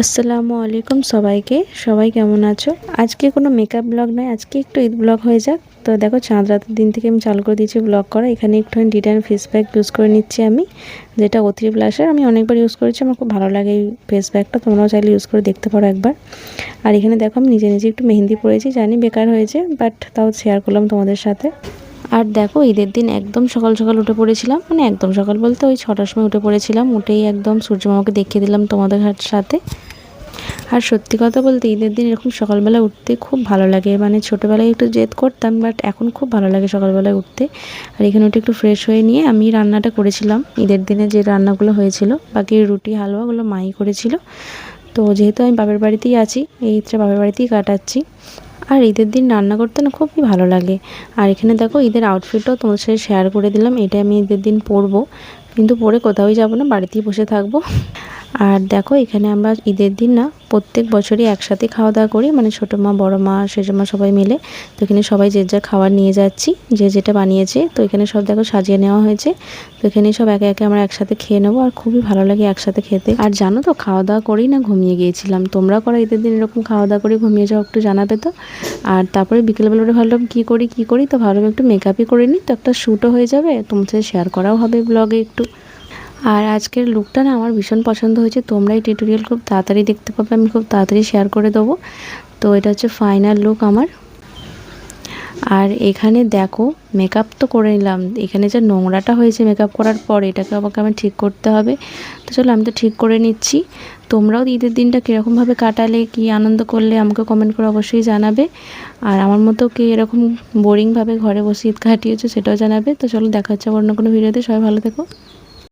আসসালামু আলাইকুম সবাইকে। সবাই কেমন আছো? আজকে কোনো মেকআপ ব্লগ নয়, আজকে একটু ঈদ ব্লগ হয়ে যাক। তো দেখো, চাঁদ রাতের দিন থেকে আমি চালু করে দিয়েছি ব্লগ করা। এখানে একটুখানি ডিটান ফেস প্যাক ইউজ করে নিচ্ছি আমি, যেটা O3 ব্লাশের। আমি অনেকবার ইউজ করেছি, আমার খুব ভালো লাগে এই ফেস প্যাকটা। তোমরাও চাইলে ইউজ করে দেখতে পারো একবার। আর এখানে দেখো, আমি নিজে নিজে একটু মেহেন্দি পরেছি, জানি বেকার হয়েছে, বাট তাও শেয়ার করলাম তোমাদের সাথে। আর দেখো, ঈদের দিন একদম সকাল সকাল উঠে পড়েছিলাম, মানে একদম সকাল বলতে ওই 6টার সময় উঠে পড়েছিলাম। উঠেই একদম সূর্যমামাকে দেখিয়ে দিলাম তোমাদের সাথে। আর সত্যি কথা বলতে ঈদের দিন এরকম সকালবেলা উঠতে খুব ভালো লাগে। মানে ছোটোবেলায় একটু জেদ করতাম, বাট এখন খুব ভালো লাগে সকালবেলায় উঠতে। আর এখানে উঠে একটু ফ্রেশ হয়ে নিয়ে আমি রান্নাটা করেছিলাম। ঈদের দিনে যে রান্নাগুলো হয়েছিল, বাকি রুটি হালুয়াগুলো মাই করেছিল। তো যেহেতু আমি বাপের বাড়িতেই আছি, এই ঈদটা বাপের বাড়িতেই কাটাচ্ছি। আর ঈদের দিন রান্না করতে না খুবই ভালো লাগে। আর এখানে দেখো, ঈদের আউটফিটটাও তোমার সাথে শেয়ার করে দিলাম। এটা আমি ঈদের দিন পরবো, কিন্তু পরে কোথাওই যাবো না, বাড়িতেই বসে থাকবো। আর দেখো, এখানে আমরা ঈদের দিন না প্রত্যেক বছরই একসাথে খাওয়া দাওয়া করি, মানে ছোটো মা, বড়ো মা, সেজো মা সবাই মিলে। তো এখানে সবাই যে যার খাবার নিয়ে যাচ্ছি, যে যেটা বানিয়েছে। তো এখানে সব দেখো সাজিয়ে নেওয়া হয়েছে। তো এখানে সব একে একে আমরা একসাথে খেয়ে নেবো, আর খুবই ভালো লাগে একসাথে খেতে। আর জানো তো, খাওয়া দাওয়া করেই না ঘুমিয়ে গিয়েছিলাম। তোমরা করো ঈদের দিন এরকম খাওয়া দাওয়া করে ঘুমিয়ে যাও, একটু জানাবে তো। আর তারপরে বিকেলবেলা উঠে ভাবলাম কী করি, তো ভাবলাম একটু মেকআপই করে নিই, তো একটা শ্যুটও হয়ে যাবে, তোমার সাথে শেয়ার করাও হবে ব্লগে একটু। আর আজকের লুকটা না আমার ভীষণ পছন্দ হয়েছে। তোমরা এই টিউটোরিয়াল খুব তাড়াতাড়ি দেখতে পাবে, আমি খুব তাড়াতাড়ি শেয়ার করে দেবো। তো এটা হচ্ছে ফাইনাল লুক আমার। আর এখানে দেখো, মেকআপ তো করে নিলাম, এখানে যে নোংরাটা হয়েছে মেকআপ করার পর, এটাকে আমাকে ঠিক করতে হবে। তো চলো, আমি তো ঠিক করে নিচ্ছি। তোমরাও ঈদের দিনটা কীরকমভাবে কাটালে, কী আনন্দ করলে, আমাকে কমেন্ট করে অবশ্যই জানাবে। আর আমার মতো কি এরকম বোরিংভাবে ঘরে বসে ঈদ কাটিয়েছো, সেটাও জানাবে। তো চলো, দেখা হচ্ছে অন্য কোনো ভিডিওতে। সবাই ভালো থেকো।